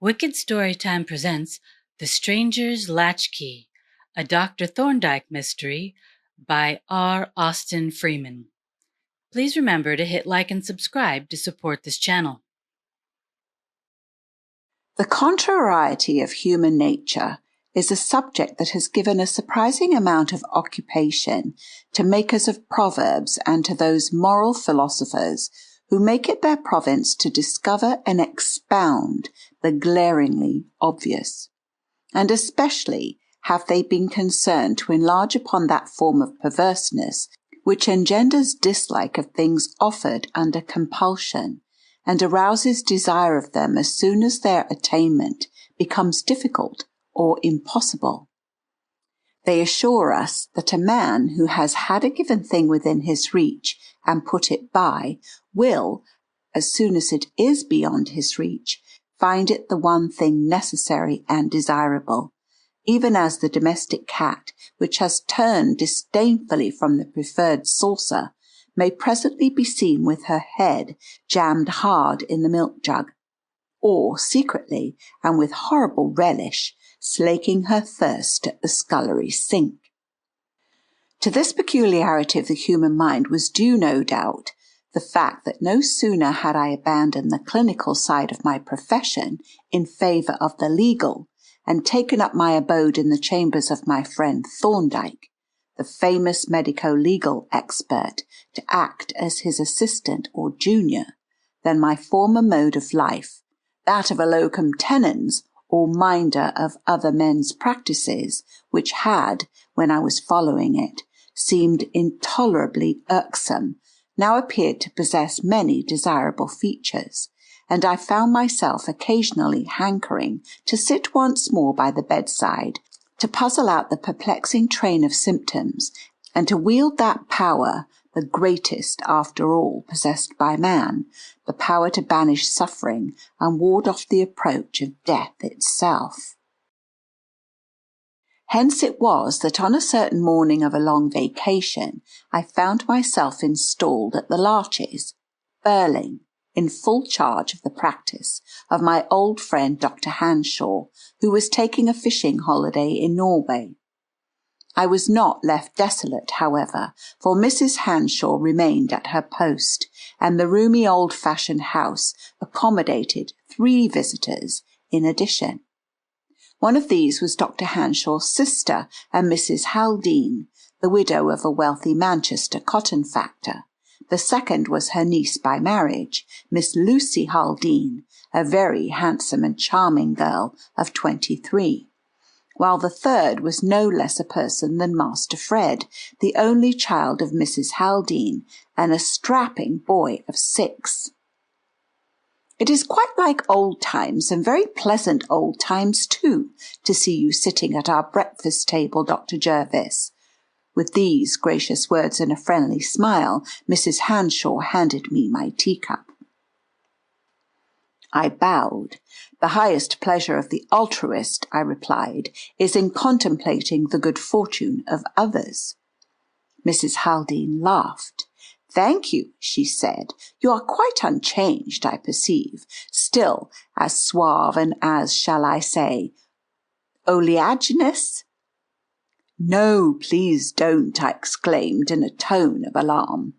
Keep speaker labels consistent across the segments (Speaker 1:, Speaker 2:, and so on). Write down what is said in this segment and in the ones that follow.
Speaker 1: Wicked Storytime presents The Stranger's Latchkey, a Dr. Thorndyke mystery by R. Austin Freeman. Please remember to hit like and subscribe to support this channel.
Speaker 2: The contrariety of human nature is a subject that has given a surprising amount of occupation to makers of proverbs and to those moral philosophers who make it their province to discover and expound the glaringly obvious. And especially have they been concerned to enlarge upon that form of perverseness which engenders dislike of things offered under compulsion, and arouses desire of them as soon as their attainment becomes difficult or impossible. They assure us that a man who has had a given thing within his reach and put it by will, as soon as it is beyond his reach, find it the one thing necessary and desirable, even as the domestic cat, which has turned disdainfully from the preferred saucer, may presently be seen with her head jammed hard in the milk jug, or secretly, and with horrible relish, slaking her thirst at the scullery sink. To this peculiarity of the human mind was due, no doubt, the fact that no sooner had I abandoned the clinical side of my profession in favour of the legal, and taken up my abode in the chambers of my friend Thorndyke, the famous medico-legal expert, to act as his assistant or junior, than my former mode of life, that of a locum tenens or minder of other men's practices, which had, when I was following it, seemed intolerably irksome, now appeared to possess many desirable features, and I found myself occasionally hankering to sit once more by the bedside, to puzzle out the perplexing train of symptoms, and to wield that power, the greatest after all possessed by man, the power to banish suffering and ward off the approach of death itself. Hence it was that on a certain morning of a long vacation I found myself installed at the Latchkey, Burling, in full charge of the practice of my old friend Dr. Hanshaw, who was taking a fishing holiday in Norway. I was not left desolate, however, for Mrs. Hanshaw remained at her post, and the roomy old-fashioned house accommodated 3 visitors in addition. One of these was Dr. Hanshaw's sister and Mrs. Haldean, the widow of a wealthy Manchester cotton factor. The second was her niece by marriage, Miss Lucy Hamden, a very handsome and charming girl of 23, while the third was no less a person than Master Fred, the only child of Mrs. Haldean, and a strapping boy of 6. It is quite like old times, and very pleasant old times too, to see you sitting at our breakfast table, Dr. Jervis. With these gracious words and a friendly smile, Mrs. Hanshaw handed me my teacup. I bowed. The highest pleasure of the altruist, I replied, is in contemplating the good fortune of others. Mrs. Haldean laughed. "Thank you," she said. "You are quite unchanged, I perceive, still as suave and as, shall I say, oleaginous?" "No, please don't," I exclaimed in a tone of alarm.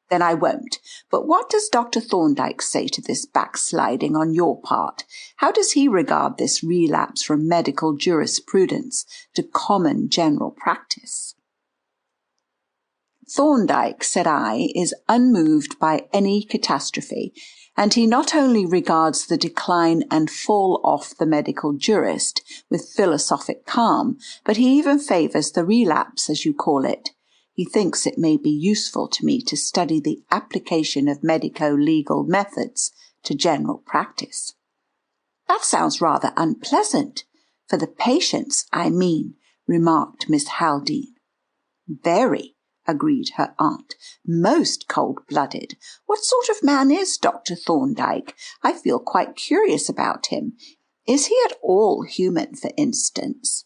Speaker 2: "Then I won't. But what does Dr. Thorndyke say to this backsliding on your part? How does he regard this relapse from medical jurisprudence to common general practice?" "Thorndyke," said I, "is unmoved by any catastrophe, and he not only regards the decline and fall off the medical jurist with philosophic calm, but he even favours the relapse, as you call it. He thinks it may be useful to me to study the application of medico-legal methods to general practice." "That sounds rather unpleasant, for the patients, I mean," remarked Miss Haldean. "Very," agreed her aunt. "Most cold-blooded. What sort of man is Dr. Thorndyke? I feel quite curious about him. Is he at all human, for instance?"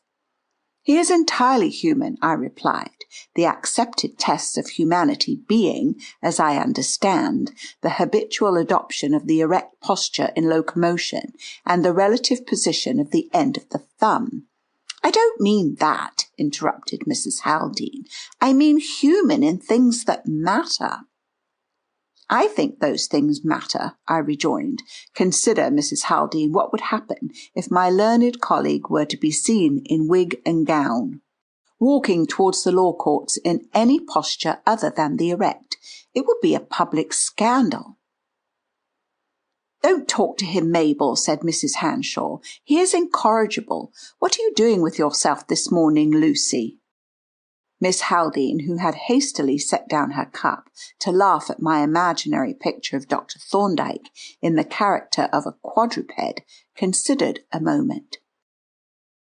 Speaker 2: "He is entirely human," I replied. the accepted tests of humanity being, as I understand, the habitual adoption of the erect posture in locomotion and the relative position of the end of the thumb. I don't mean that, interrupted Mrs. Haldean. I mean human in things that matter. I think those things matter, I rejoined. Consider, Mrs. Haldean, what would happen if my learned colleague were to be seen in wig and gown, walking towards the law courts in any posture other than the erect. It would be a public scandal. Don't talk to him, Mabel, said Mrs. Hanshaw. He is incorrigible. What are you doing with yourself this morning, Lucy? Miss Haldean, who had hastily set down her cup to laugh at my imaginary picture of Dr. Thorndyke in the character of a quadruped, considered a moment.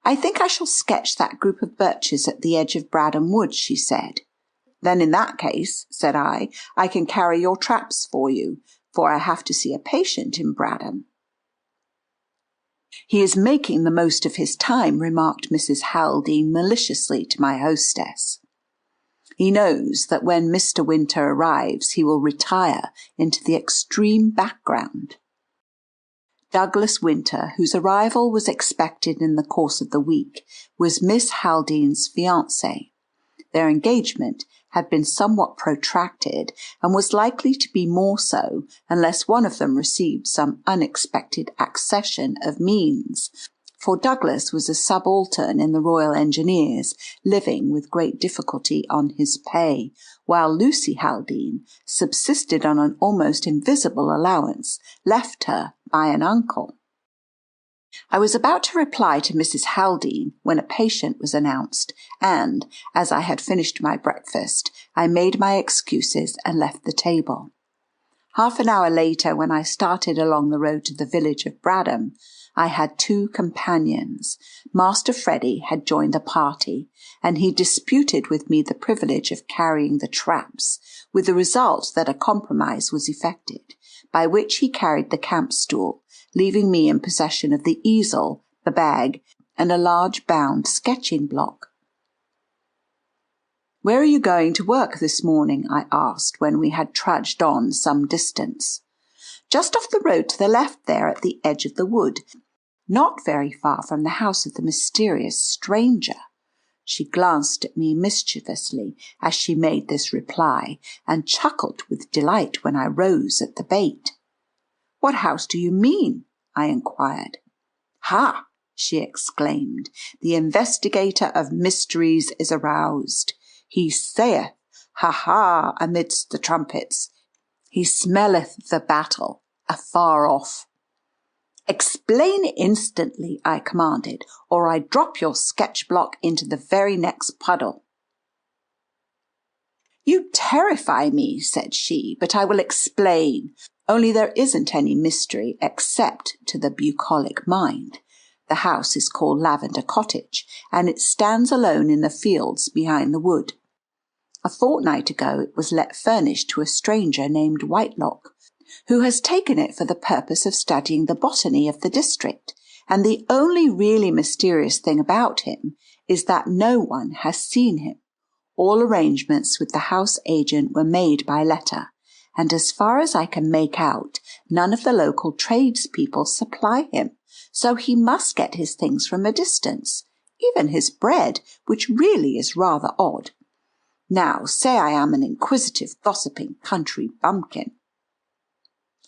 Speaker 2: I think I shall sketch that group of birches at the edge of Bradham Wood, she said. Then in that case, said I can carry your traps for you, for I have to see a patient in Bradham. He is making the most of his time, remarked Mrs. Haldean maliciously to my hostess. He knows that when Mr. Winter arrives, he will retire into the extreme background. Douglas Winter, whose arrival was expected in the course of the week, was Miss Haldean's fiancé. Their engagement had been somewhat protracted, and was likely to be more so unless one of them received some unexpected accession of means, for Douglas was a subaltern in the Royal Engineers, living with great difficulty on his pay, while Lucy Hamden subsisted on an almost invisible allowance left her by an uncle. I was about to reply to Mrs. Haldean when a patient was announced, and, as I had finished my breakfast, I made my excuses and left the table. Half an hour later, when I started along the road to the village of Bradham, I had two companions. Master Freddy had joined the party, and he disputed with me the privilege of carrying the traps, with the result that a compromise was effected, by which he carried the camp stool, leaving me in possession of the easel, the bag, and a large bound sketching block. "Where are you going to work this morning?" I asked, when we had trudged on some distance. "Just off the road to the left there at the edge of the wood, not very far from the house of the mysterious stranger." She glanced at me mischievously as she made this reply, and chuckled with delight when I rose at the bait. "What house do you mean?" I inquired. "Ha!" she exclaimed, "the investigator of mysteries is aroused. He saith, ha ha, amidst the trumpets. He smelleth the battle afar off." "Explain instantly," I commanded, "or I drop your sketch block into the very next puddle." "You terrify me," said she, "but I will explain. Only there isn't any mystery except to the bucolic mind. The house is called Lavender Cottage, and it stands alone in the fields behind the wood. A fortnight ago it was let furnished to a stranger named Whitelock, who has taken it for the purpose of studying the botany of the district, and the only really mysterious thing about him is that no one has seen him. All arrangements with the house agent were made by letter, and as far as I can make out, none of the local tradespeople supply him, so he must get his things from a distance, even his bread, which really is rather odd. Now, say I am an inquisitive, gossiping country bumpkin."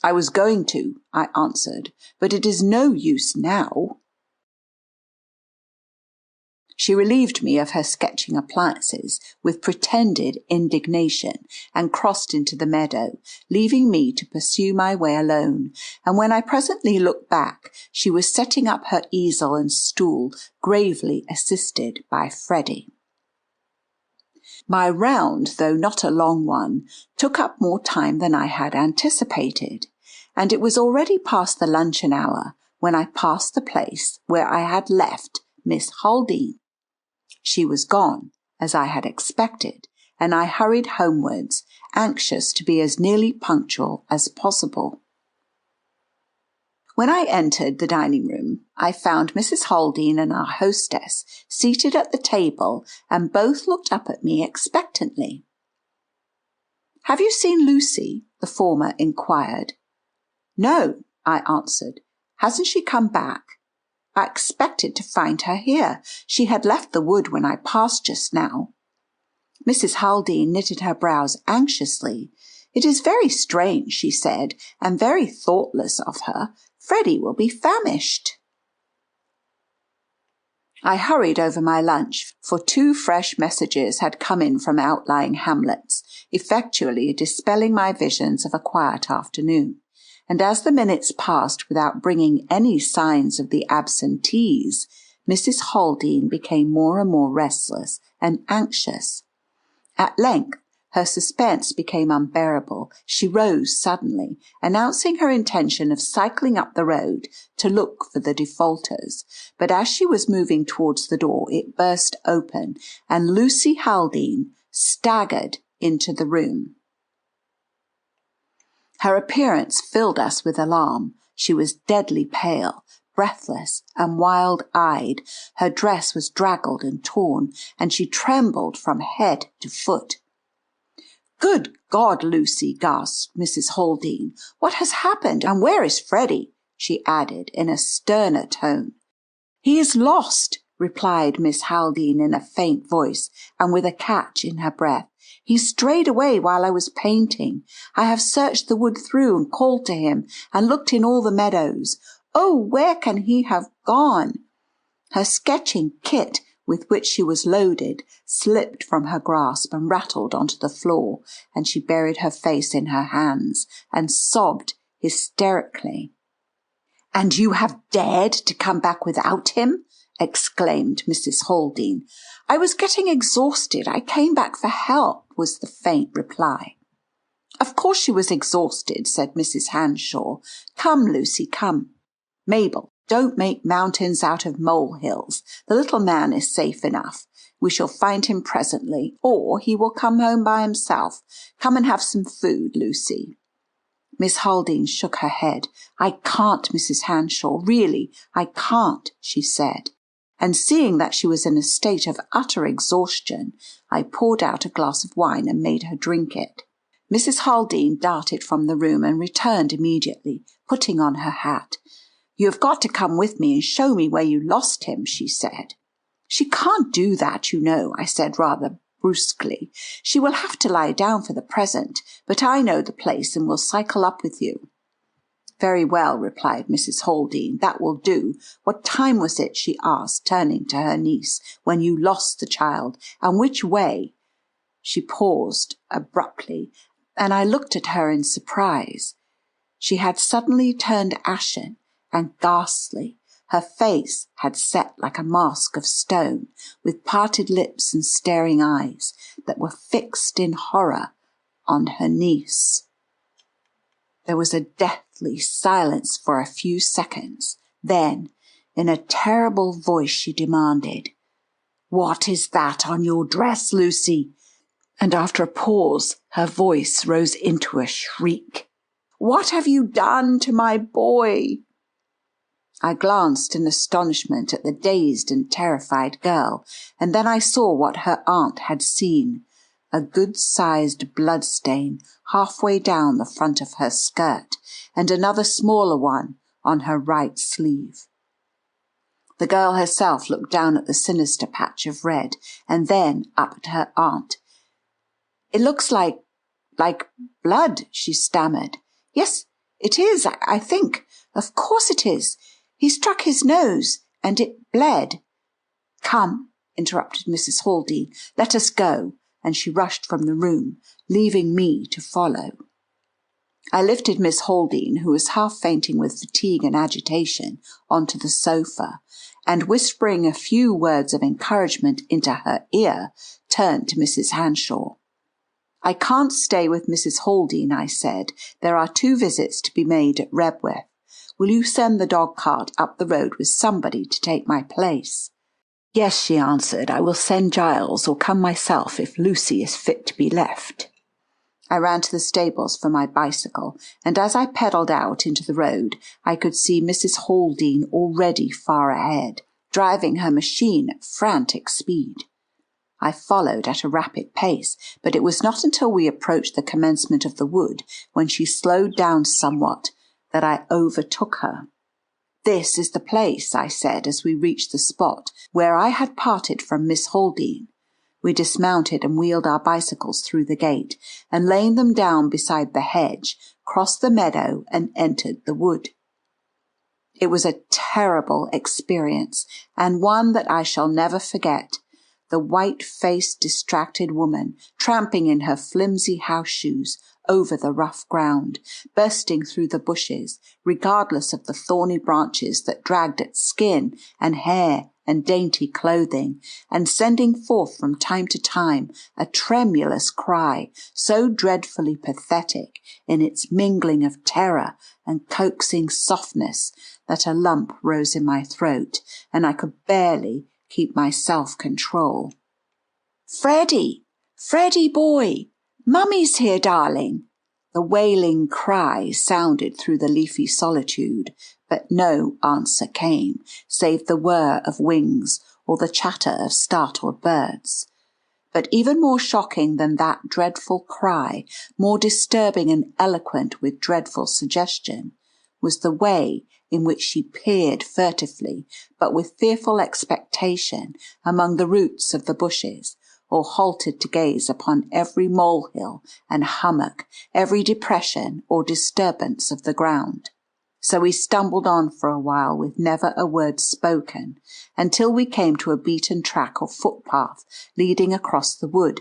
Speaker 2: "I was going to," I answered, "but it is no use now." She relieved me of her sketching appliances with pretended indignation and crossed into the meadow, leaving me to pursue my way alone, and when I presently looked back, she was setting up her easel and stool, gravely assisted by Freddy. My round, though not a long one, took up more time than I had anticipated, and it was already past the luncheon hour when I passed the place where I had left Miss Haldean. She was gone, as I had expected, and I hurried homewards, anxious to be as nearly punctual as possible. When I entered the dining room, I found Mrs. Haldean and our hostess seated at the table, and both looked up at me expectantly. "Have you seen Lucy?" the former inquired. "No," I answered. "Hasn't she come back?" "I expected to find her here. She had left the wood when I passed just now." Mrs. Haldean knitted her brows anxiously. "It is very strange," she said, "and very thoughtless of her. Freddy will be famished." I hurried over my lunch, for 2 fresh messages had come in from outlying hamlets, effectually dispelling my visions of a quiet afternoon. And as the minutes passed without bringing any signs of the absentees, Mrs. Haldean became more and more restless and anxious. At length, her suspense became unbearable. She rose suddenly, announcing her intention of cycling up the road to look for the defaulters. But as she was moving towards the door, it burst open, and Lucy Hamden staggered into the room. Her appearance filled us with alarm. She was deadly pale, breathless, and wild-eyed. Her dress was draggled and torn, and she trembled from head to foot. "Good God, Lucy," gasped Mrs. Haldean. "What has happened, and where is Freddy?" she added in a sterner tone. "He is lost," replied Miss Haldean in a faint voice, and with a catch in her breath. "He strayed away while I was painting. I have searched the wood through and called to him, and looked in all the meadows. Oh, where can he have gone?" Her sketching kit, with which she was loaded, slipped from her grasp and rattled onto the floor, and she buried her face in her hands and sobbed hysterically. "And you have dared to come back without him?" exclaimed Mrs. Haldean. "I was getting exhausted. I came back for help," was the faint reply. "Of course she was exhausted," said Mrs. Hanshaw. "Come, Lucy, come. Mabel, don't make mountains out of molehills. The little man is safe enough. We shall find him presently, or he will come home by himself. Come and have some food, Lucy." Miss Haldean shook her head. "I can't, Mrs. Hanshaw, really, I can't," she said. And seeing that she was in a state of utter exhaustion, I poured out a glass of wine and made her drink it. Mrs. Haldean darted from the room and returned immediately, putting on her hat. "You have got to come with me and show me where you lost him," she said. "She can't do that, you know," I said rather brusquely. "She will have to lie down for the present, but I know the place and will cycle up with you." "Very well," replied Mrs. Haldean, "that will do. What time was it," she asked, turning to her niece, "when you lost the child, and which way?" She paused abruptly, and I looked at her in surprise. She had suddenly turned ashen and ghastly. Her face had set like a mask of stone, with parted lips and staring eyes that were fixed in horror on her niece. There was a deathly silence for a few seconds. Then, in a terrible voice, she demanded, "What is that on your dress, Lucy?" And after a pause, her voice rose into a shriek. "What have you done to my boy?" I glanced in astonishment at the dazed and terrified girl, and then I saw what her aunt had seen, a good-sized bloodstain halfway down the front of her skirt, and another smaller one on her right sleeve. The girl herself looked down at the sinister patch of red, and then up at her aunt. "It looks like blood," she stammered. "Yes, it is, I think. Of course it is. He struck his nose, and it bled." "Come," interrupted Mrs. Haldean, "let us go," and she rushed from the room, leaving me to follow. I lifted Miss Haldean, who was half fainting with fatigue and agitation, onto the sofa, and whispering a few words of encouragement into her ear, turned to Mrs. Hanshaw. "I can't stay with Mrs. Haldean," I said. "There are 2 visits to be made at Rebworth. Will you send the dog-cart up the road with somebody to take my place?" "Yes," she answered. "I will send Giles or come myself if Lucy is fit to be left." I ran to the stables for my bicycle, and as I pedalled out into the road, I could see Mrs. Haldean already far ahead, driving her machine at frantic speed. I followed at a rapid pace, but it was not until we approached the commencement of the wood, when she slowed down somewhat, that I overtook her. "This is the place," I said as we reached the spot where I had parted from Miss Haldean. We dismounted and wheeled our bicycles through the gate, and laying them down beside the hedge, crossed the meadow and entered the wood. It was a terrible experience, and one that I shall never forget. The white-faced, distracted woman, tramping in her flimsy house shoes over the rough ground, bursting through the bushes, regardless of the thorny branches that dragged at skin and hair and dainty clothing, and sending forth from time to time a tremulous cry, so dreadfully pathetic in its mingling of terror and coaxing softness that a lump rose in my throat, and I could barely keep my self-control. "Freddy! Freddy boy! Mummy's here, darling!" The wailing cry sounded through the leafy solitude, but no answer came, save the whir of wings or the chatter of startled birds. But even more shocking than that dreadful cry, more disturbing and eloquent with dreadful suggestion, was the way in which she peered furtively, but with fearful expectation, among the roots of the bushes, or halted to gaze upon every molehill and hummock, every depression or disturbance of the ground. So we stumbled on for a while with never a word spoken, until we came to a beaten track or footpath leading across the wood.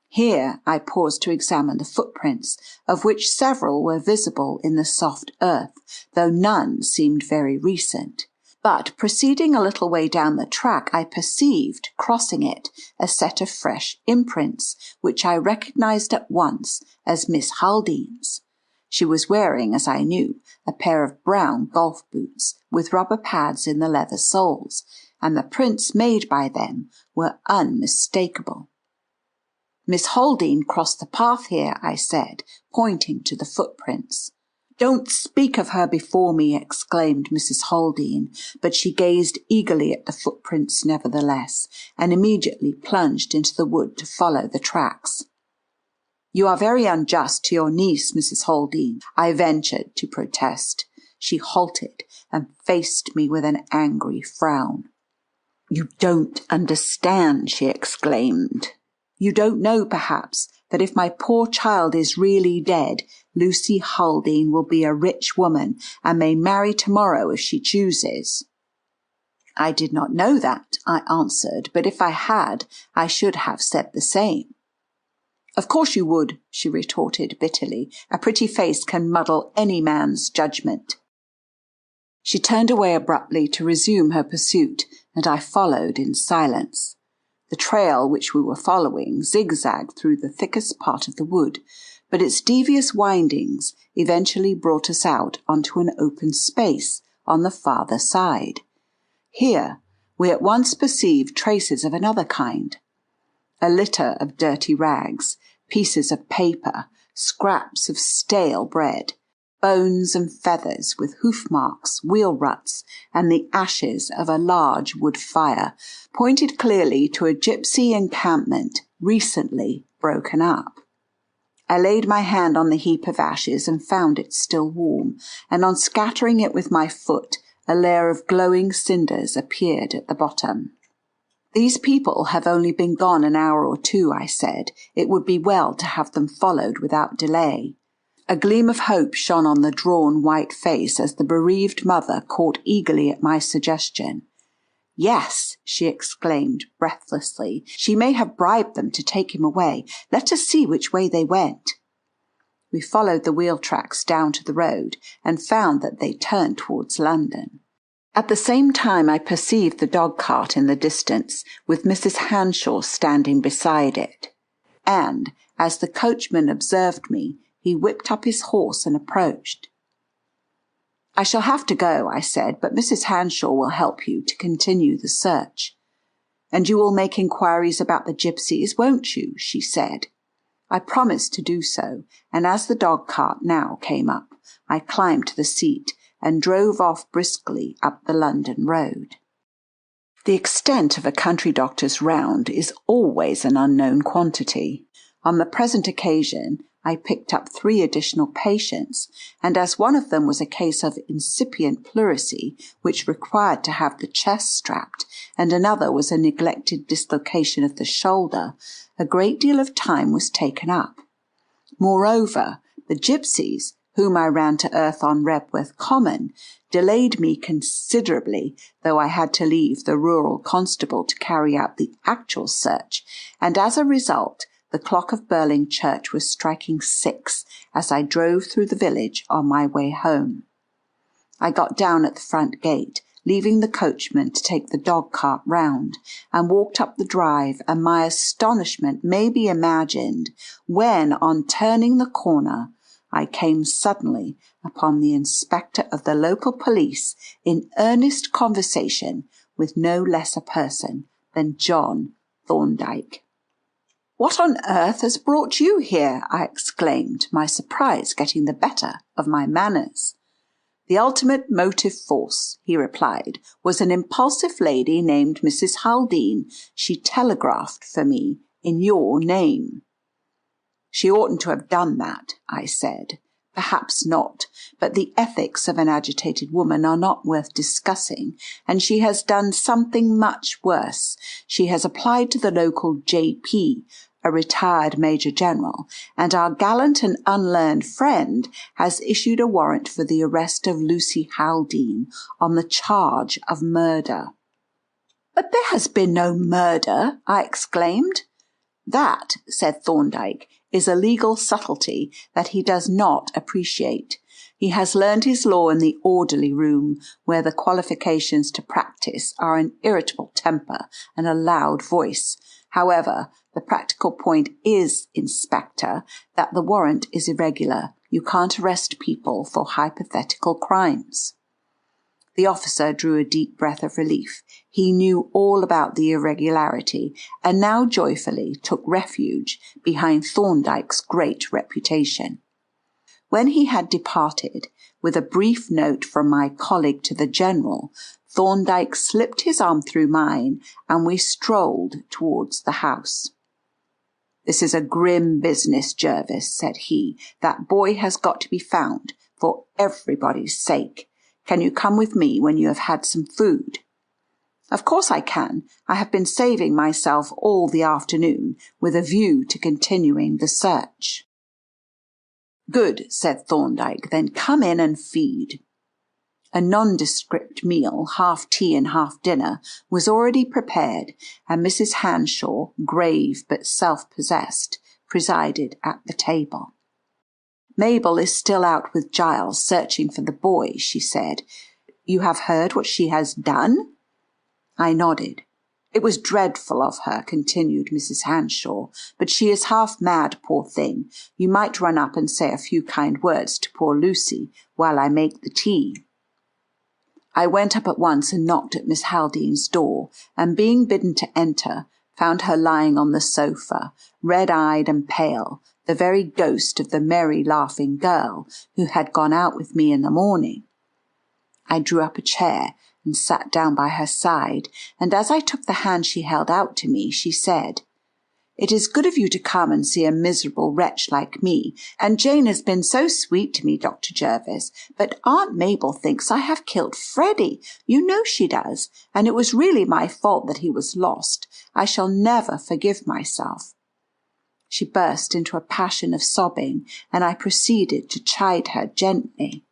Speaker 2: Here I paused to examine the footprints, of which several were visible in the soft earth, though none seemed very recent. But proceeding a little way down the track, I perceived, crossing it, a set of fresh imprints, which I recognized at once as Miss Haldean's. She was wearing, as I knew, a pair of brown golf boots with rubber pads in the leather soles, and the prints made by them were unmistakable. "Miss Haldean crossed the path here," I said, pointing to the footprints. "Don't speak of her before me," exclaimed Mrs. Haldean, but she gazed eagerly at the footprints nevertheless, and immediately plunged into the wood to follow the tracks. "You are very unjust to your niece, Mrs. Haldean," I ventured to protest. She halted and faced me with an angry frown. "You don't understand," she exclaimed. "You don't know, perhaps, that if my poor child is really dead, Lucy Haldean will be a rich woman and may marry tomorrow if she chooses." "I did not know that," I answered, "but if I had, I should have said the same." "Of course you would," she retorted bitterly. "A pretty face can muddle any man's judgment." She turned away abruptly to resume her pursuit, and I followed in silence. The trail which we were following zigzagged through the thickest part of the wood, but its devious windings eventually brought us out onto an open space on the farther side. Here we at once perceived traces of another kind. A litter of dirty rags, pieces of paper, scraps of stale bread, bones and feathers with hoof marks, wheel ruts, and the ashes of a large wood fire pointed clearly to a gypsy encampment recently broken up. I laid my hand on the heap of ashes and found it still warm, and on scattering it with my foot, a layer of glowing cinders appeared at the bottom. "These people have only been gone an hour or two," I said. "It would be well to have them followed without delay." A gleam of hope shone on the drawn white face as the bereaved mother caught eagerly at my suggestion. "Yes," she exclaimed breathlessly, "she may have bribed them to take him away. Let us see which way they went." We followed the wheel tracks down to the road and found that they turned towards London. At the same time I perceived the dog-cart in the distance, with Mrs. Hanshaw standing beside it. And, as the coachman observed me, he whipped up his horse and approached. "I shall have to go," I said, "but Mrs. Hanshaw will help you to continue the search." "And you will make inquiries about the gypsies, won't you?" she said. I promised to do so, and as the dog cart now came up, I climbed to the seat and drove off briskly up the London road. The extent of a country doctor's round is always an unknown quantity. On the present occasion, I picked up 3 additional patients, and as one of them was a case of incipient pleurisy, which required to have the chest strapped, and another was a neglected dislocation of the shoulder, a great deal of time was taken up. Moreover, the gypsies, whom I ran to earth on Rebworth Common, delayed me considerably, though I had to leave the rural constable to carry out the actual search, and as a result, the clock of Burling Church was striking 6 as I drove through the village on my way home. I got down at the front gate, leaving the coachman to take the dog cart round, and walked up the drive, and my astonishment may be imagined when, on turning the corner, I came suddenly upon the inspector of the local police in earnest conversation with no less a person than John Thorndyke. "What on earth has brought you here?" I exclaimed, my surprise getting the better of my manners. "The ultimate motive force," he replied, "was an impulsive lady named Mrs. Haldean. She telegraphed for me in your name." "She oughtn't to have done that," I said. "Perhaps not, but the ethics of an agitated woman are not worth discussing, and she has done something much worse. She has applied to the local J.P., a retired Major General, and our gallant and unlearned friend has issued a warrant for the arrest of Lucy Hamden on the charge of murder." "But there has been no murder," I exclaimed. "That," said Thorndyke, "is a legal subtlety that he does not appreciate. He has learned his law in the orderly room, where the qualifications to practice are an irritable temper and a loud voice. However, the practical point is, Inspector, that the warrant is irregular. You can't arrest people for hypothetical crimes." The officer drew a deep breath of relief. He knew all about the irregularity, and now joyfully took refuge behind Thorndyke's great reputation. When he had departed, with a brief note from my colleague to the General, Thorndyke slipped his arm through mine, and we strolled towards the house. "This is a grim business, Jervis," said he. "That boy has got to be found, for everybody's sake. Can you come with me when you have had some food?" "Of course I can. I have been saving myself all the afternoon, with a view to continuing the search." "Good," said Thorndyke. "Then come in and feed." A nondescript meal, half tea and half dinner, was already prepared, and Mrs. Hanshaw, grave but self-possessed, presided at the table. "Mabel is still out with Giles searching for the boy," she said. "You have heard what she has done?" I nodded. "It was dreadful of her," continued Mrs. Hanshaw, "but she is half mad, poor thing. You might run up and say a few kind words to poor Lucy while I make the tea." I went up at once and knocked at Miss Haldean's door, and being bidden to enter, found her lying on the sofa, red-eyed and pale, the very ghost of the merry laughing girl who had gone out with me in the morning. I drew up a chair and sat down by her side, and as I took the hand she held out to me, she said, "It is good of you to come and see a miserable wretch like me, and Jane has been so sweet to me, Dr. Jervis, but Aunt Mabel thinks I have killed Freddy. You know she does, and it was really my fault that he was lost. I shall never forgive myself." She burst into a passion of sobbing, and I proceeded to chide her gently.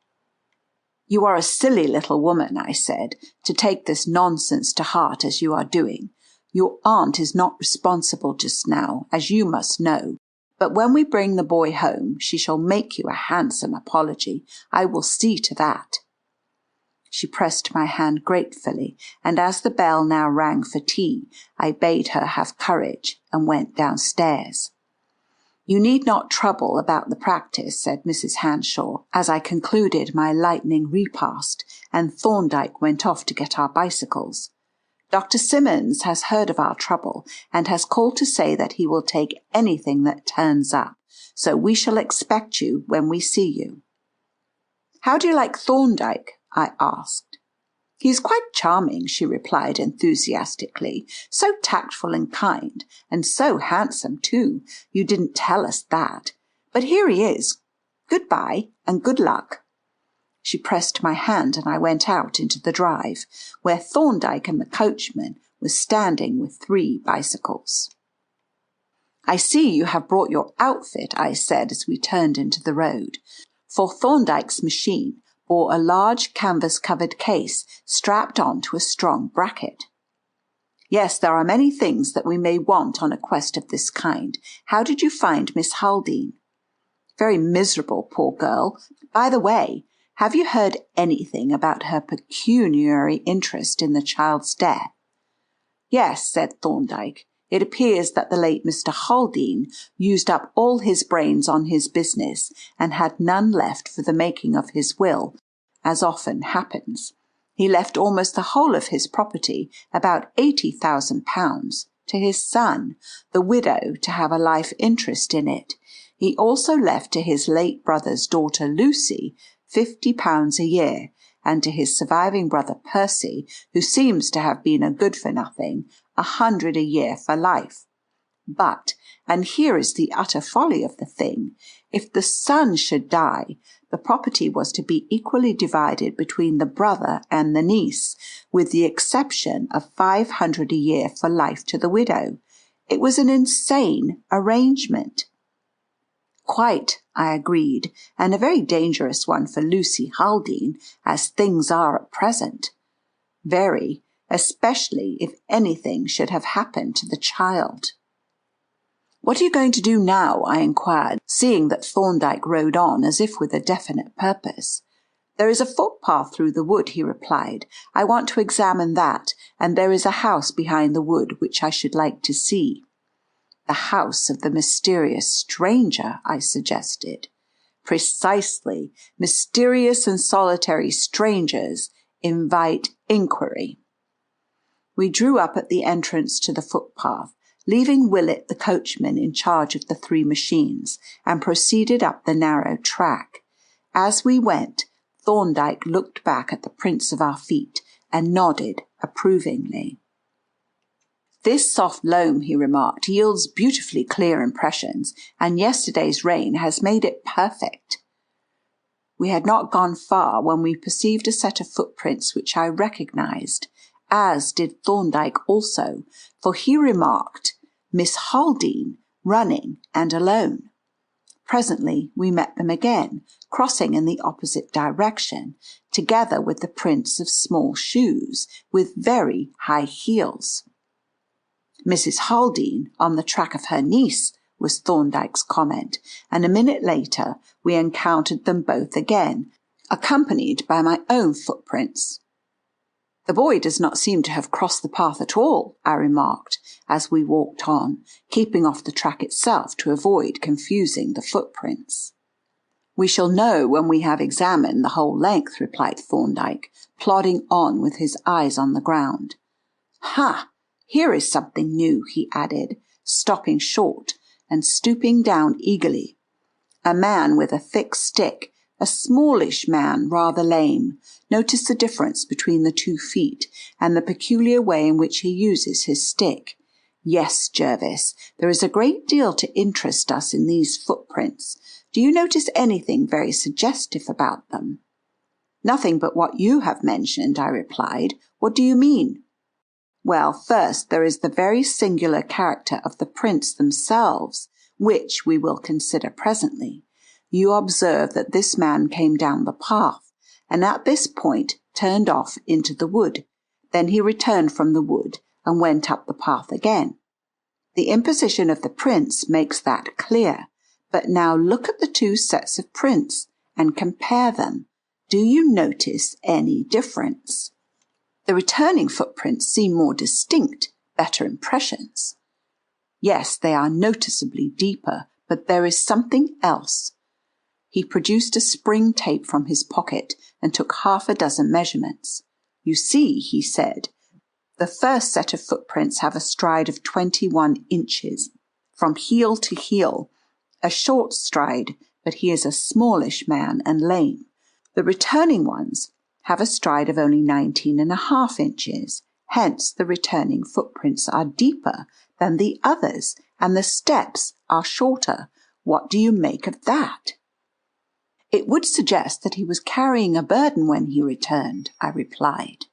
Speaker 2: "You are a silly little woman," I said, "to take this nonsense to heart as you are doing. Your aunt is not responsible just now, as you must know, but when we bring the boy home she shall make you a handsome apology. I will see to that." She pressed my hand gratefully, and as the bell now rang for tea, I bade her have courage and went downstairs. "You need not trouble about the practice," said Mrs. Hanshaw, as I concluded my lightning repast, and Thorndyke went off to get our bicycles. Dr. Simmons has heard of our trouble and has called to say that he will take anything that turns up, so we shall expect you when we see you." "How do you like Thorndyke?" I asked. "He's quite charming," she replied enthusiastically. "So tactful and kind, and so handsome too. You didn't tell us that. But here he is. Goodbye, and good luck." She pressed my hand, and I went out into the drive, where Thorndyke and the coachman were standing with 3 bicycles. "I see you have brought your outfit," I said as we turned into the road, for Thorndyke's machine bore a large canvas-covered case strapped on to a strong bracket. "Yes, there are many things that we may want on a quest of this kind. How did you find Miss Haldean?" "Very miserable, poor girl. By the way, have you heard anything about her pecuniary interest in the child's death?" "Yes," said Thorndyke. "It appears that the late Mr. Haldean used up all his brains on his business and had none left for the making of his will, as often happens. He left almost the whole of his property, about £80,000, to his son, the widow, to have a life interest in it. He also left to his late brother's daughter Lucy £50 a year, and to his surviving brother Percy, who seems to have been a good-for-nothing, 100 a year for life. But, and here is the utter folly of the thing, if the son should die, the property was to be equally divided between the brother and the niece, with the exception of 500 a year for life to the widow. It was an insane arrangement." "Quite," I agreed, "and a very dangerous one for Lucy Haldean, as things are at present." "Very, especially if anything should have happened to the child." "What are you going to do now?" I inquired, seeing that Thorndyke rode on as if with a definite purpose. "There is a footpath through the wood," he replied. "I want to examine that, and there is a house behind the wood which I should like to see." "The house of the mysterious stranger," I suggested. "Precisely. Mysterious and solitary strangers invite inquiry." We drew up at the entrance to the footpath, leaving Willett the coachman in charge of the 3 machines, and proceeded up the narrow track. As we went, Thorndyke looked back at the prints of our feet and nodded approvingly. "This soft loam," he remarked, "yields beautifully clear impressions, and yesterday's rain has made it perfect." We had not gone far when we perceived a set of footprints which I recognized, as did Thorndyke also, for he remarked, "Miss Haldean, running and alone." Presently we met them again, crossing in the opposite direction, together with the prints of small shoes, with very high heels. "Mrs. Haldean on the track of her niece," was Thorndyke's comment, and a minute later we encountered them both again, accompanied by my own footprints. "The boy does not seem to have crossed the path at all," I remarked, as we walked on, keeping off the track itself to avoid confusing the footprints. "We shall know when we have examined the whole length," replied Thorndyke, plodding on with his eyes on the ground. "Ha! Here is something new," he added, stopping short and stooping down eagerly. "A man with a thick stick, a smallish man, rather lame. Notice the difference between the 2 feet, and the peculiar way in which he uses his stick. Yes, Jervis, there is a great deal to interest us in these footprints. Do you notice anything very suggestive about them?" "Nothing but what you have mentioned," I replied. "What do you mean?" "Well, first there is the very singular character of the prints themselves, which we will consider presently. You observe that this man came down the path, and at this point turned off into the wood. Then he returned from the wood and went up the path again. The imposition of the prints makes that clear. But now look at the 2 sets of prints and compare them. Do you notice any difference?" "The returning footprints seem more distinct, better impressions." "Yes, they are noticeably deeper, but there is something else." He produced a spring tape from his pocket and took 6 measurements. "You see," he said, The first set of footprints have a stride of 21 inches, from heel to heel, a short stride, but he is a smallish man and lame. The returning ones have a stride of only 19.5 inches. Hence, the returning footprints are deeper than the others, and the steps are shorter. What do you make of that? It would suggest that he was carrying a burden when he returned, I replied.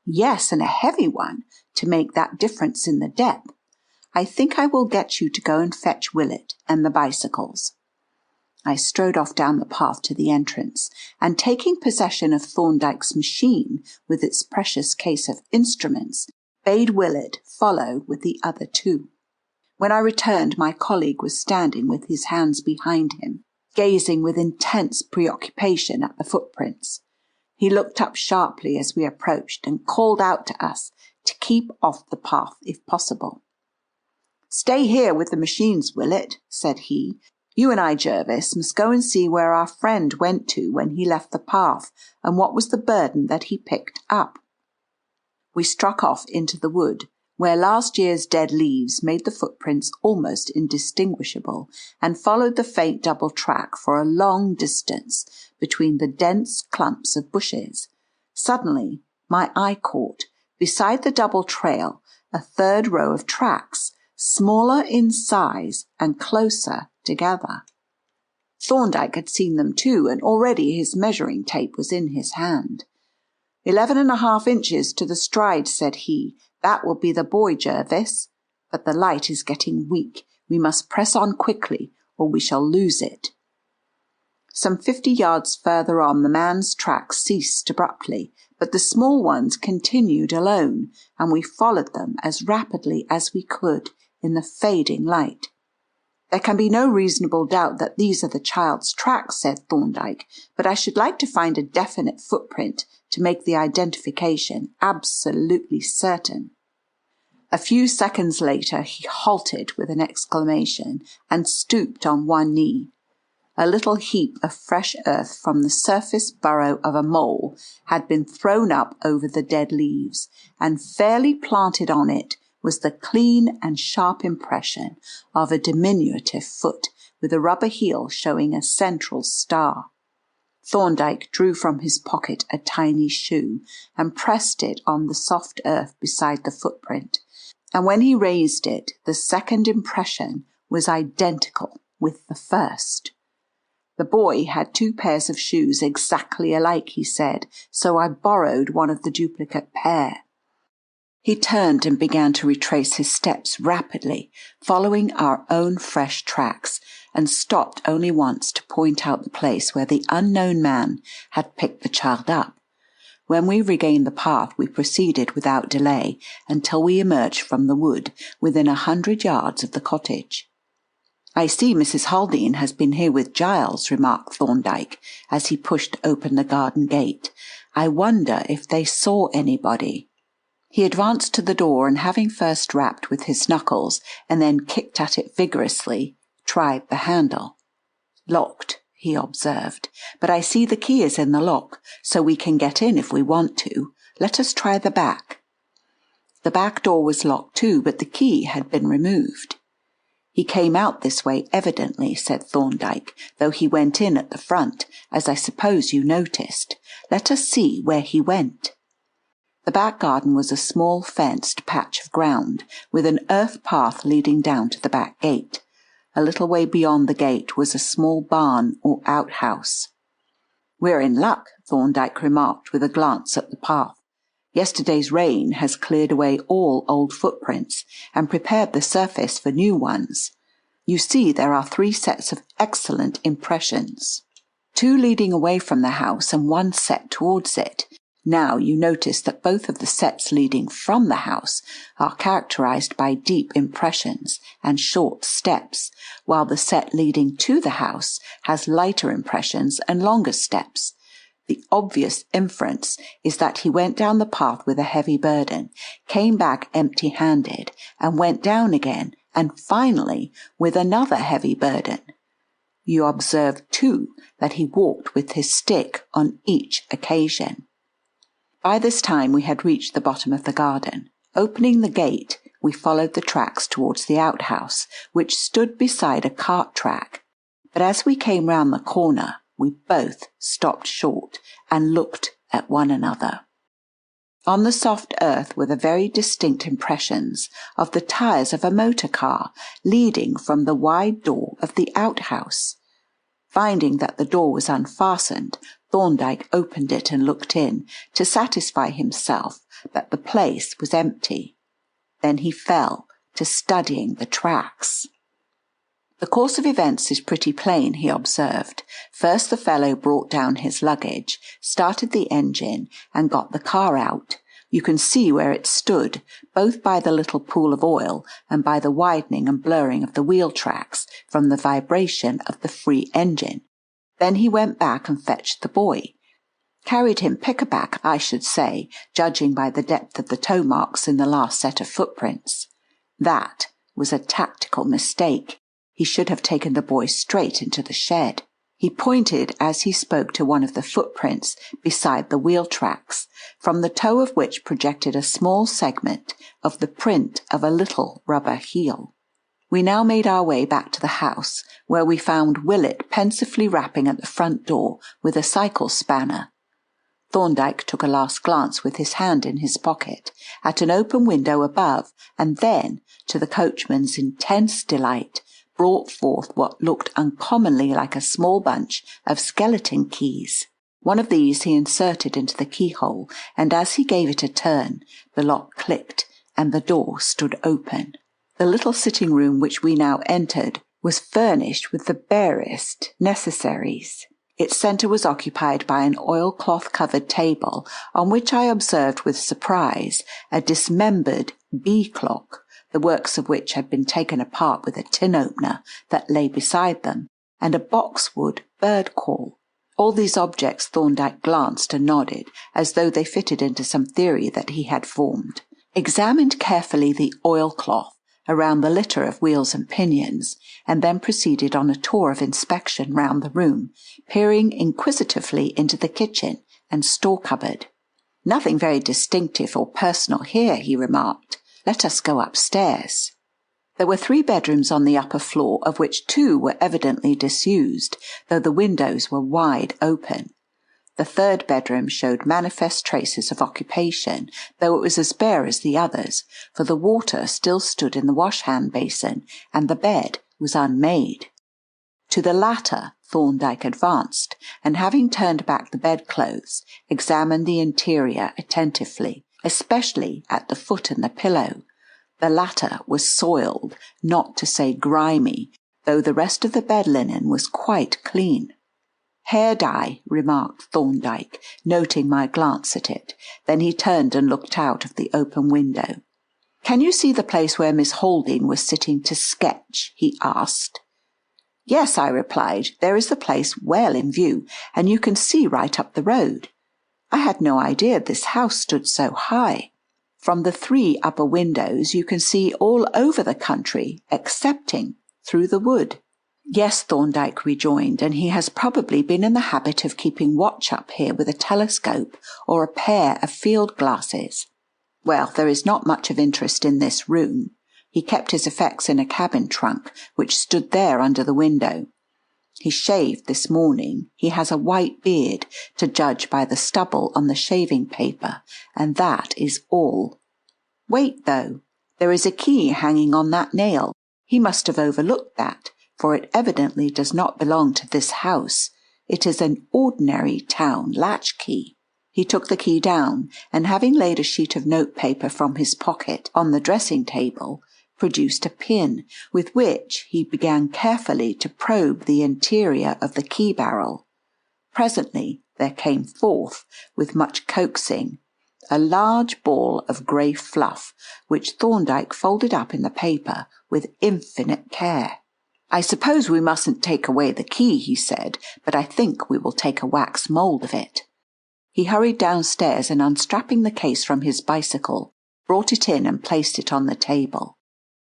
Speaker 2: Yes, and a heavy one, to make that difference in the depth. I think I will get you to go and fetch Willett and the bicycles. I strode off down the path to the entrance, and taking possession of Thorndyke's machine with its precious case of instruments, bade Willett follow with the other two. When I returned, my colleague was standing with his hands behind him, gazing with intense preoccupation at the footprints. He looked up sharply as we approached and called out to us to keep off the path if possible. "Stay here with the machines, Willett," said he. "You and I, Jervis, must go and see where our friend went to when he left the path, and what was the burden that he picked up." We struck off into the wood, where last year's dead leaves made the footprints almost indistinguishable, and followed the faint double track for a long distance between the dense clumps of bushes. Suddenly, my eye caught, beside the double trail, a third row of tracks, smaller in size and closer together. Thorndyke had seen them too, and already his measuring tape was in his hand. 11.5 inches to the stride, said he. "That will be the boy, Jervis. But the light is getting weak. We must press on quickly, or we shall lose it." Some 50 yards further on, the man's tracks ceased abruptly, but the small ones continued alone, and we followed them as rapidly as we could in the fading light. "There can be no reasonable doubt that these are the child's tracks," said Thorndyke, "but I should like to find a definite footprint to make the identification absolutely certain." A few seconds later he halted with an exclamation and stooped on one knee. A little heap of fresh earth from the surface burrow of a mole had been thrown up over the dead leaves, and fairly planted on it was the clean and sharp impression of a diminutive foot with a rubber heel showing a central star. Thorndyke drew from his pocket a tiny shoe and pressed it on the soft earth beside the footprint, and when he raised it, the second impression was identical with the first. "The boy had 2 pairs of shoes exactly alike," he said, "so I borrowed one of the duplicate pair." He turned and began to retrace his steps rapidly, following our own fresh tracks, and stopped only once to point out the place where the unknown man had picked the child up. When we regained the path, we proceeded without delay until we emerged from the wood within 100 yards of the cottage. "I see Mrs. Haldean has been here with Giles," remarked Thorndyke, as he pushed open the garden gate. "I wonder if they saw anybody." He advanced to the door and, having first rapped with his knuckles and then kicked at it vigorously, tried the handle. "Locked," he observed, "but I see the key is in the lock, so we can get in if we want to. Let us try the back." The back door was locked too, but the key had been removed. "He came out this way evidently," said Thorndyke, "though he went in at the front, as I suppose you noticed. Let us see where he went." The back garden was a small fenced patch of ground, with an earth path leading down to the back gate. A little way beyond the gate was a small barn or outhouse. "We're in luck," Thorndyke remarked with a glance at the path. "Yesterday's rain has cleared away all old footprints and prepared the surface for new ones. You see, there are 3 sets of excellent impressions, 2 leading away from the house and 1 set towards it. Now you notice that both of the sets leading from the house are characterized by deep impressions and short steps, while the set leading to the house has lighter impressions and longer steps. The obvious inference is that he went down the path with a heavy burden, came back empty-handed, and went down again, and finally with another heavy burden. You observe, too, that he walked with his stick on each occasion." By this time we had reached the bottom of the garden. Opening the gate, we followed the tracks towards the outhouse, which stood beside a cart track. But as we came round the corner, we both stopped short and looked at one another. On the soft earth were the very distinct impressions of the tyres of a motor car leading from the wide door of the outhouse. Finding that the door was unfastened, Thorndyke opened it and looked in to satisfy himself that the place was empty. Then he fell to studying the tracks. "The course of events is pretty plain," he observed. "First the fellow brought down his luggage, started the engine, and got the car out. You can see where it stood, both by the little pool of oil and by the widening and blurring of the wheel tracks from the vibration of the free engine. Then he went back and fetched the boy. Carried him pick-a-back, I should say, judging by the depth of the toe marks in the last set of footprints. That was a tactical mistake. He should have taken the boy straight into the shed." He pointed as he spoke to one of the footprints beside the wheel tracks, from the toe of which projected a small segment of the print of a little rubber heel. We now made our way back to the house, where we found Willett pensively rapping at the front door with a cycle spanner. Thorndyke took a last glance with his hand in his pocket at an open window above, and then, to the coachman's intense delight, brought forth what looked uncommonly like a small bunch of skeleton keys. One of these he inserted into the keyhole, and as he gave it a turn, the lock clicked and the door stood open. The little sitting room which we now entered was furnished with the barest necessaries. Its centre was occupied by an oilcloth-covered table, on which I observed with surprise a dismembered bee clock, the works of which had been taken apart with a tin opener that lay beside them, and a boxwood bird call. All these objects Thorndyke glanced and nodded, as though they fitted into some theory that he had formed. Examined carefully the oilcloth around the litter of wheels and pinions, and then proceeded on a tour of inspection round the room, peering inquisitively into the kitchen and store cupboard. "Nothing very distinctive or personal here," he remarked. "Let us go upstairs." There were 3 bedrooms on the upper floor, of which 2 were evidently disused, though the windows were wide open. The 3rd bedroom showed manifest traces of occupation, though it was as bare as the others, for the water still stood in the wash-hand basin, and the bed was unmade. To the latter Thorndyke advanced, and having turned back the bedclothes, examined the interior attentively, especially at the foot and the pillow. The latter was soiled, not to say grimy, though the rest of the bed linen was quite clean. "Hair dye," remarked Thorndyke, noting my glance at it. Then he turned and looked out of the open window. "Can you see the place where Miss Haldean was sitting to sketch?" he asked. "Yes," I replied. "There is the place well in view, and you can see right up the road. I had no idea this house stood so high. From the 3 upper windows you can see all over the country, excepting through the wood." "Yes," Thorndyke rejoined, "and he has probably been in the habit of keeping watch up here with a telescope or a pair of field glasses. Well, there is not much of interest in this room. He kept his effects in a cabin trunk, which stood there under the window. He shaved this morning. He has a white beard, to judge by the stubble on the shaving paper, and that is all. Wait, though. There is a key hanging on that nail. He must have overlooked that, for it evidently does not belong to this house. It is an ordinary town latchkey." He took the key down, and having laid a sheet of notepaper from his pocket on the dressing-table, produced a pin, with which he began carefully to probe the interior of the key barrel. Presently there came forth, with much coaxing, a large ball of grey fluff, which Thorndyke folded up in the paper with infinite care. "I suppose we mustn't take away the key," he said, "but I think we will take a wax mould of it." He hurried downstairs and, unstrapping the case from his bicycle, brought it in and placed it on the table.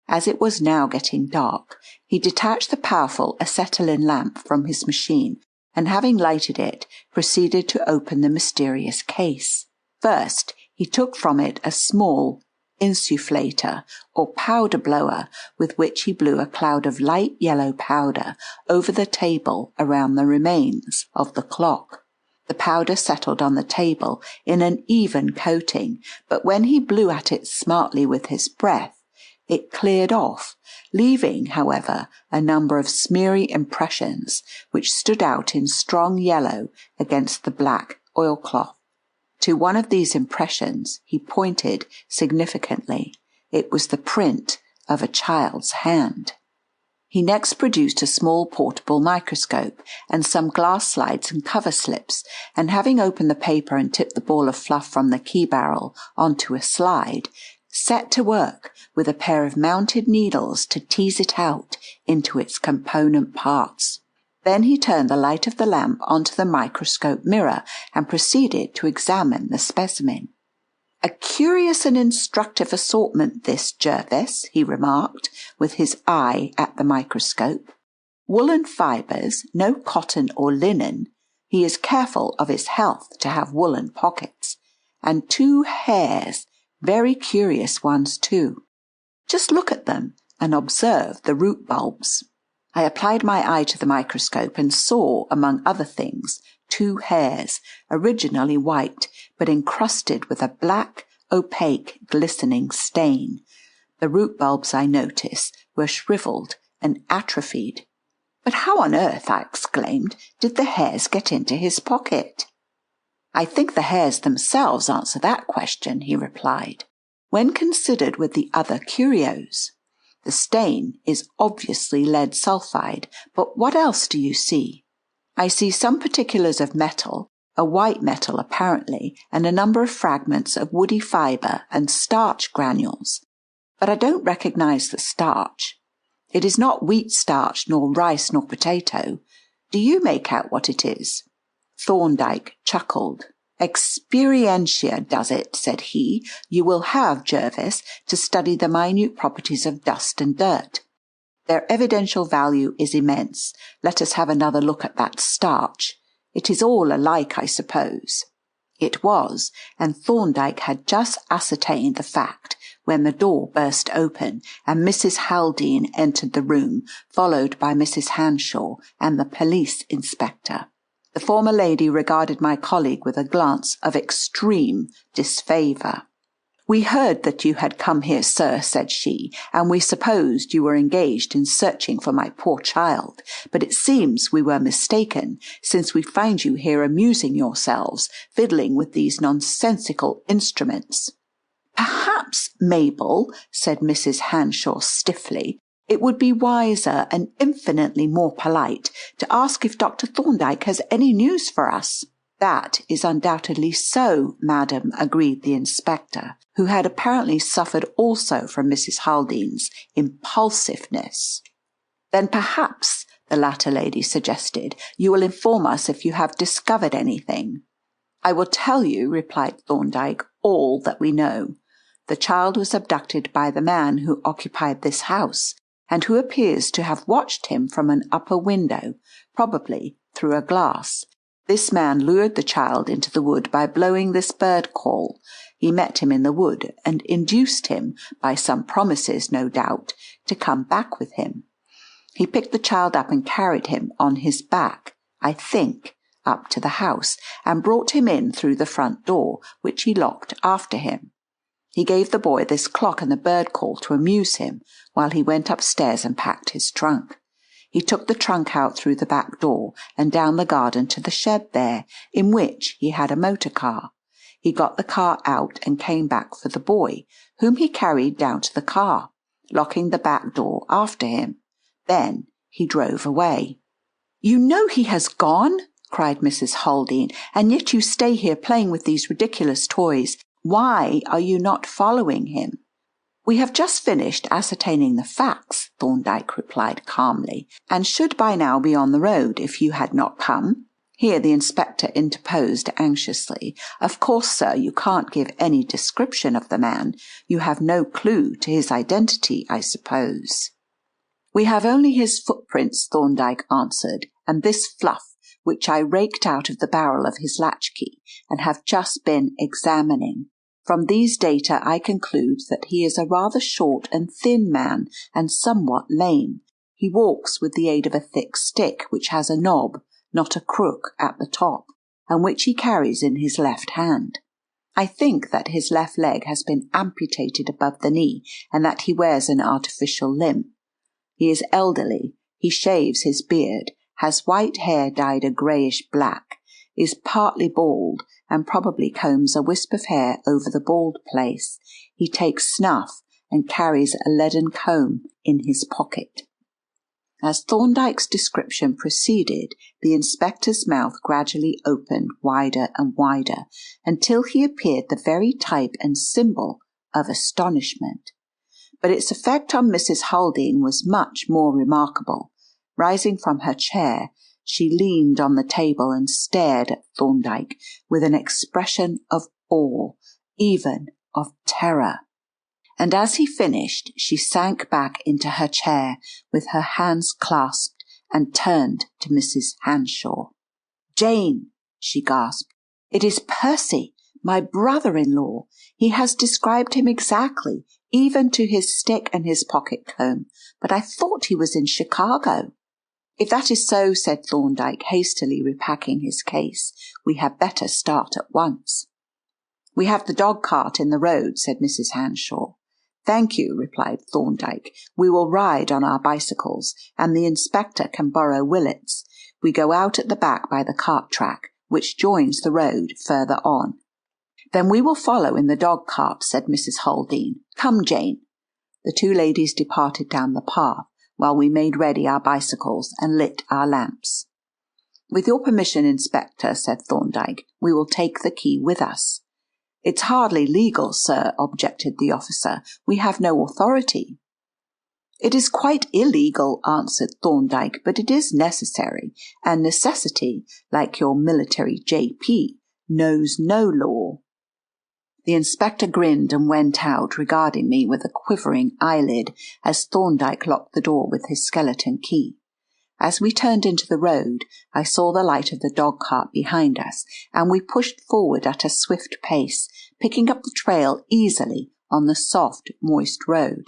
Speaker 2: As it was now getting dark, he detached the powerful acetylene lamp from his machine, and having lighted it, proceeded to open the mysterious case. First, he took from it a small insufflator or powder blower with which he blew a cloud of light yellow powder over the table around the remains of the clock. The powder settled on the table in an even coating, but when he blew at it smartly with his breath, it cleared off, leaving, however, a number of smeary impressions which stood out in strong yellow against the black oilcloth. To one of these impressions he pointed significantly. It was the print of a child's hand. He next produced a small portable microscope and some glass slides and cover slips, and having opened the paper and tipped the ball of fluff from the key barrel onto a slide, set to work with a pair of mounted needles to tease it out into its component parts. Then he turned the light of the lamp onto the microscope mirror and proceeded to examine the specimen. "A curious and instructive assortment, this, Jervis," he remarked, with his eye at the microscope. "Woolen fibres, no cotton or linen. He is careful of his health to have woolen pockets. And 2 hairs, very curious ones too. Just look at them and observe the root bulbs." I applied my eye to the microscope and saw, among other things, 2 hairs, originally white, but encrusted with a black, opaque, glistening stain. The root bulbs, I noticed, were shriveled and atrophied. "But how on earth," I exclaimed, "did the hairs get into his pocket?" "I think the hairs themselves answer that question," he replied, "when considered with the other curios. The stain is obviously lead sulfide, but what else do you see?" "I see some particulars of metal, a white metal apparently, and a number of fragments of woody fibre and starch granules. But I don't recognize the starch. It is not wheat starch, nor rice, nor potato. Do you make out what it is?" Thorndyke chuckled. "Experientia does it," said he. "You will have, Jervis, to study the minute properties of dust and dirt. Their evidential value is immense. Let us have another look at that starch. It is all alike, I suppose." It was, and Thorndyke had just ascertained the fact when the door burst open and Mrs. Haldean entered the room, followed by Mrs. Hanshaw and the police inspector. The former lady regarded my colleague with a glance of extreme disfavour. "We heard that you had come here, sir," said she, "and we supposed you were engaged in searching for my poor child, but it seems we were mistaken, since we find you here amusing yourselves, fiddling with these nonsensical instruments." "Perhaps, Mabel," said Mrs. Hanshaw stiffly, "it would be wiser and infinitely more polite to ask if Dr. Thorndyke has any news for us." "That is undoubtedly so, madam," agreed the inspector, who had apparently suffered also from Mrs. Haldean's impulsiveness. "Then perhaps," the latter lady suggested, "you will inform us if you have discovered anything." "I will tell you," replied Thorndyke, "all that we know. The child was abducted by the man who occupied this house, and who appears to have watched him from an upper window, probably through a glass. This man lured the child into the wood by blowing this bird call. He met him in the wood and induced him, by some promises no doubt, to come back with him. He picked the child up and carried him on his back, I think, up to the house, and brought him in through the front door, which he locked after him. He gave the boy this clock and the bird call to amuse him while he went upstairs and packed his trunk. He took the trunk out through the back door and down the garden to the shed there, in which he had a motor car. He got the car out and came back for the boy, whom he carried down to the car, locking the back door after him. Then he drove away." "You know he has gone," cried Mrs. Haldean, "and yet you stay here playing with these ridiculous toys. Why are you not following him?" "We have just finished ascertaining the facts," Thorndyke replied calmly, "and should by now be on the road if you had not come." Here the inspector interposed anxiously. "Of course, sir, you can't give any description of the man. You have no clue to his identity, I suppose." "We have only his footprints," Thorndyke answered, "and this fluff, which I raked out of the barrel of his latchkey and have just been examining. From these data I conclude that he is a rather short and thin man and somewhat lame. He walks with the aid of a thick stick which has a knob, not a crook, at the top, and which he carries in his left hand. I think that his left leg has been amputated above the knee and that he wears an artificial limb. He is elderly, he shaves his beard, has white hair dyed a greyish black, is partly bald, and probably combs a wisp of hair over the bald place. He takes snuff and carries a leaden comb in his pocket. As Thorndyke's description proceeded, the inspector's mouth gradually opened wider and wider, until he appeared the very type and symbol of astonishment. But its effect on Mrs. Haldean was much more remarkable. Rising from her chair, she leaned on the table and stared at Thorndyke with an expression of awe, even of terror. And as he finished, she sank back into her chair with her hands clasped and turned to Mrs. Hanshaw. "Jane," she gasped, "it is Percy, my brother-in-law. He has described him exactly, even to his stick and his pocket comb, but I thought he was in Chicago." "If that is so," said Thorndyke, hastily repacking his case, "we had better start at once." "We have the dog-cart in the road," said Mrs. Hanshaw. "Thank you," replied Thorndyke. "We will ride on our bicycles, and the inspector can borrow Willet's. We go out at the back by the cart track, which joins the road further on." "Then we will follow in the dog-cart," said Mrs. Haldean. "Come, Jane." The two ladies departed down the path, while we made ready our bicycles and lit our lamps. "With your permission, Inspector," said Thorndyke, "we will take the key with us." "It's hardly legal, sir," objected the officer. "We have no authority." "It is quite illegal," answered Thorndyke, "but it is necessary, and necessity, like your military J.P., knows no law." The inspector grinned and went out, regarding me with a quivering eyelid as Thorndyke locked the door with his skeleton key. As we turned into the road, I saw the light of the dog-cart behind us, and we pushed forward at a swift pace, picking up the trail easily on the soft, moist road.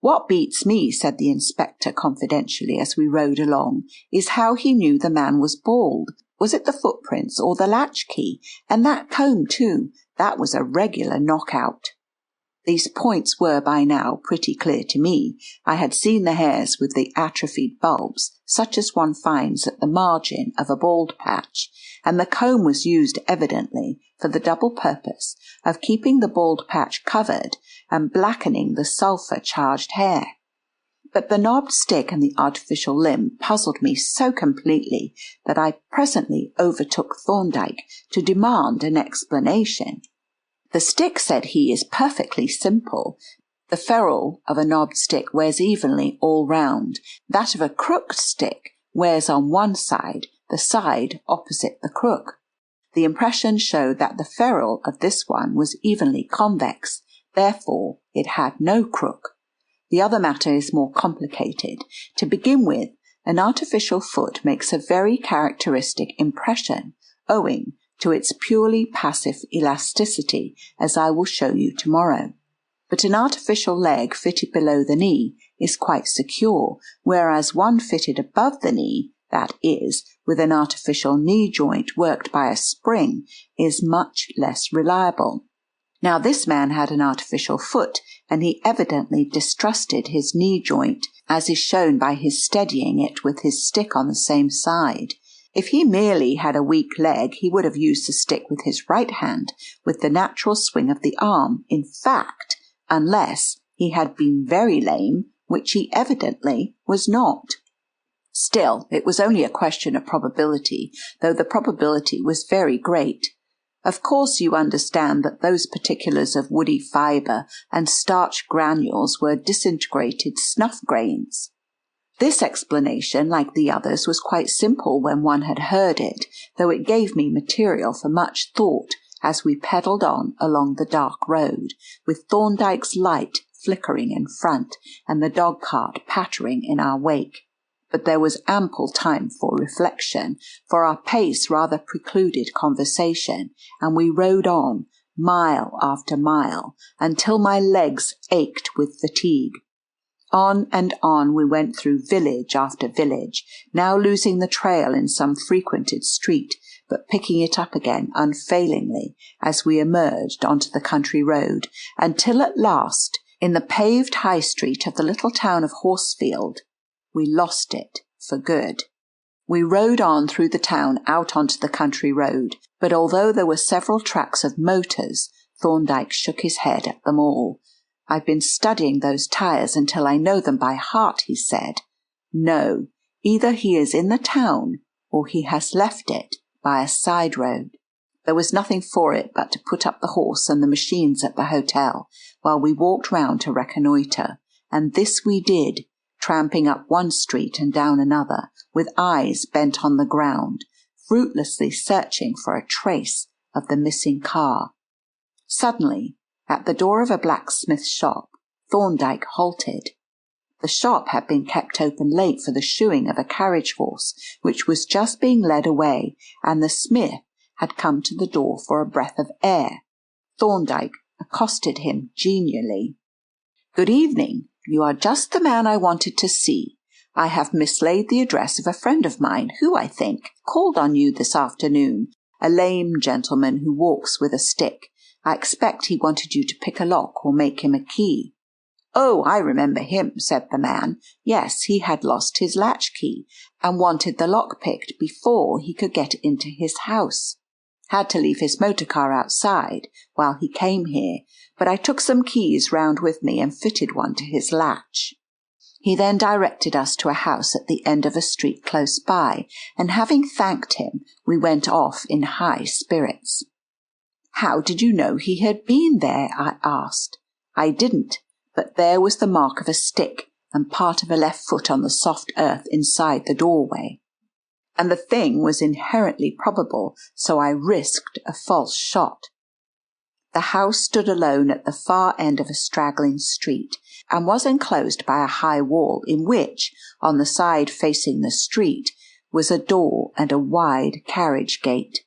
Speaker 2: "What beats me," said the inspector confidentially as we rode along, "is how he knew the man was bald. Was it the footprints or the latchkey? And that comb, too. That was a regular knockout." These points were by now pretty clear to me. I had seen the hairs with the atrophied bulbs, such as one finds at the margin of a bald patch, and the comb was used evidently for the double purpose of keeping the bald patch covered and blackening the sulphur-charged hair. But the knobbed stick and the artificial limb puzzled me so completely that I presently overtook Thorndyke to demand an explanation. "The stick," said he, "is perfectly simple. The ferrule of a knobbed stick wears evenly all round. That of a crooked stick wears on one side, the side opposite the crook. The impression showed that the ferrule of this one was evenly convex, therefore it had no crook. The other matter is more complicated. To begin with, an artificial foot makes a very characteristic impression, owing to its purely passive elasticity, as I will show you tomorrow. But an artificial leg fitted below the knee is quite secure, whereas one fitted above the knee, that is, with an artificial knee joint worked by a spring, is much less reliable. Now this man had an artificial foot, and he evidently distrusted his knee joint, as is shown by his steadying it with his stick on the same side. If he merely had a weak leg, he would have used the stick with his right hand, with the natural swing of the arm, in fact, unless he had been very lame, which he evidently was not. Still, it was only a question of probability, though the probability was very great. Of course you understand that those particulars of woody fibre and starch granules were disintegrated snuff grains. This explanation, like the others, was quite simple when one had heard it, though it gave me material for much thought as we pedalled on along the dark road, with Thorndyke's light flickering in front and the dog-cart pattering in our wake. but there was ample time for reflection, for our pace rather precluded conversation, and we rode on, mile after mile, until my legs ached with fatigue. On and on we went through village after village, now losing the trail in some frequented street, but picking it up again unfailingly as we emerged onto the country road, until at last, in the paved high street of the little town of Horsfield, we lost it for good. We rode on through the town out onto the country road, but although there were several tracks of motors, Thorndyke shook his head at them all. "I've been studying those tyres until I know them by heart," he said. "No, either he is in the town or he has left it by a side road." There was nothing for it but to put up the horse and the machines at the hotel, while we walked round to reconnoitre, and this we did, tramping up one street and down another, with eyes bent on the ground, fruitlessly searching for a trace of the missing car. Suddenly, at the door of a blacksmith's shop, Thorndyke halted. The shop had been kept open late for the shoeing of a carriage horse, which was just being led away, and the smith had come to the door for a breath of air. Thorndyke accosted him genially. "Good evening. You are just the man I wanted to see. I have mislaid the address of a friend of mine who, I think, called on you this afternoon, a lame gentleman who walks with a stick. I expect he wanted you to pick a lock or make him a key." "Oh, I remember him," said the man. "Yes, he had lost his latchkey, and wanted the lock picked before he could get into his house. Had to leave his motor car outside while he came here, but I took some keys round with me and fitted one to his latch." He then directed us to a house at the end of a street close by, and having thanked him, we went off in high spirits. "How did you know he had been there?" I asked. "I didn't, but there was the mark of a stick and part of a left foot on the soft earth inside the doorway. And the thing was inherently probable, so I risked a false shot." The house stood alone at the far end of a straggling street, and was enclosed by a high wall in which, on the side facing the street, was a door and a wide carriage gate.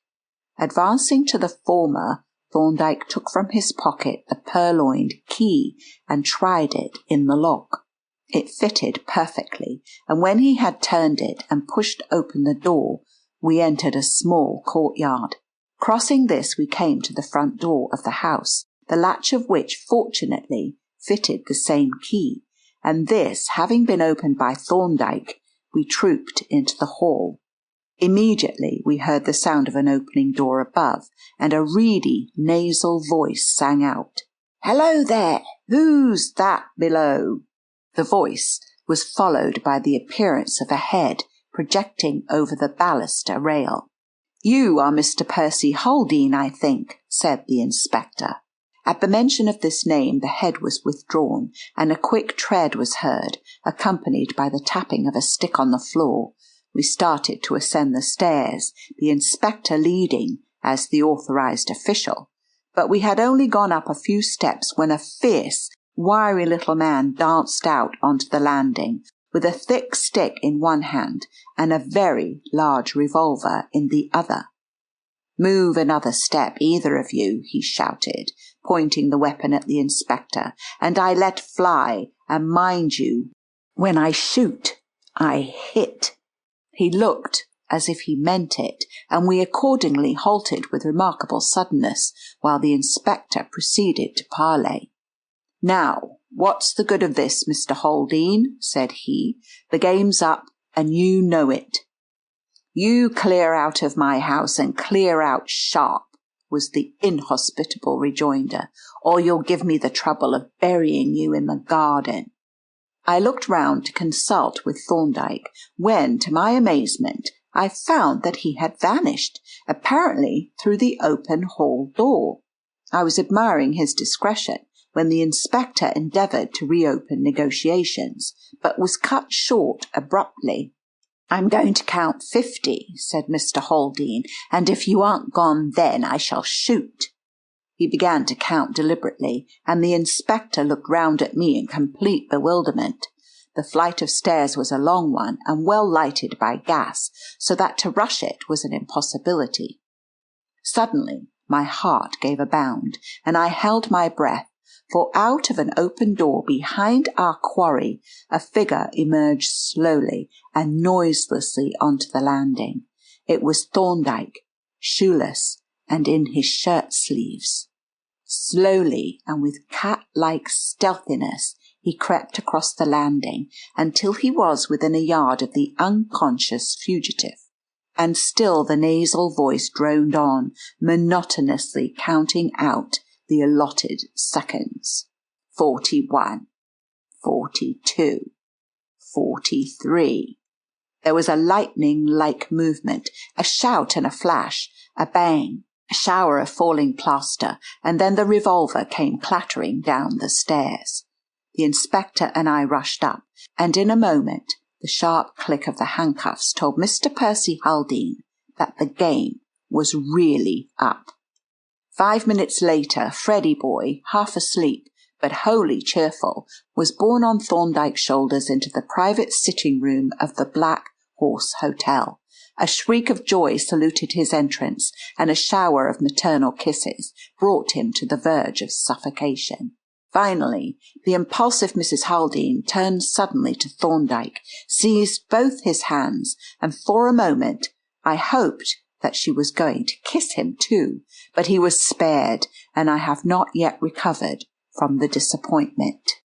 Speaker 2: Advancing to the former, Thorndyke took from his pocket the purloined key and tried it in the lock. It fitted perfectly, and when he had turned it and pushed open the door, we entered a small courtyard. Crossing this, we came to the front door of the house, the latch of which fortunately fitted the same key, and this having been opened by Thorndyke, we trooped into the hall. Immediately we heard the sound of an opening door above, and a reedy, nasal voice sang out, "Hello there! Who's that below?" The voice was followed by the appearance of a head projecting over the baluster rail. "You are Mr. Percy Haldean, I think," said the inspector. At the mention of this name the head was withdrawn, and a quick tread was heard, accompanied by the tapping of a stick on the floor. We started to ascend the stairs, the inspector leading, as the authorized official. But we had only gone up a few steps when a fierce, wiry little man danced out onto the landing, with a thick stick in one hand and a very large revolver in the other. "Move another step, either of you," he shouted, pointing the weapon at the inspector, "and I let fly, and mind you, when I shoot, I hit." He looked as if he meant it, and we accordingly halted with remarkable suddenness, while the inspector proceeded to parley. "Now, what's the good of this, Mr. Haldean?" said he. "The game's up, and you know it." "You clear out of my house, and clear out sharp," was the inhospitable rejoinder, "or you'll give me the trouble of burying you in the garden." I looked round to consult with Thorndyke, when, to my amazement, I found that he had vanished, apparently through the open hall door. I was admiring his discretion when the inspector endeavoured to reopen negotiations, but was cut short abruptly. "I'm going to count 50, said Mr. Haldean, "and if you aren't gone then I shall shoot." He began to count deliberately, and the inspector looked round at me in complete bewilderment. The flight of stairs was a long one and well lighted by gas, so that to rush it was an impossibility. Suddenly my heart gave a bound, and I held my breath, for out of an open door behind our quarry a figure emerged slowly and noiselessly onto the landing. It was Thorndyke, shoeless and in his shirt sleeves. Slowly and with cat-like stealthiness he crept across the landing until he was within a yard of the unconscious fugitive. And still the nasal voice droned on, monotonously counting out the allotted seconds. 41, 42, 43. There was a lightning-like movement, a shout and a flash, a bang, a shower of falling plaster, and then the revolver came clattering down the stairs. The inspector and I rushed up, and in a moment the sharp click of the handcuffs told Mr. Percy Haldean that the game was really up. 5 minutes later, Freddy boy, half asleep but wholly cheerful, was borne on Thorndyke's shoulders into the private sitting room of the Black Horse Hotel. A shriek of joy saluted his entrance, and a shower of maternal kisses brought him to the verge of suffocation. Finally, the impulsive Mrs. Haldean turned suddenly to Thorndyke, seized both his hands, and for a moment I hoped that she was going to kiss him too, but he was spared, and I have not yet recovered from the disappointment.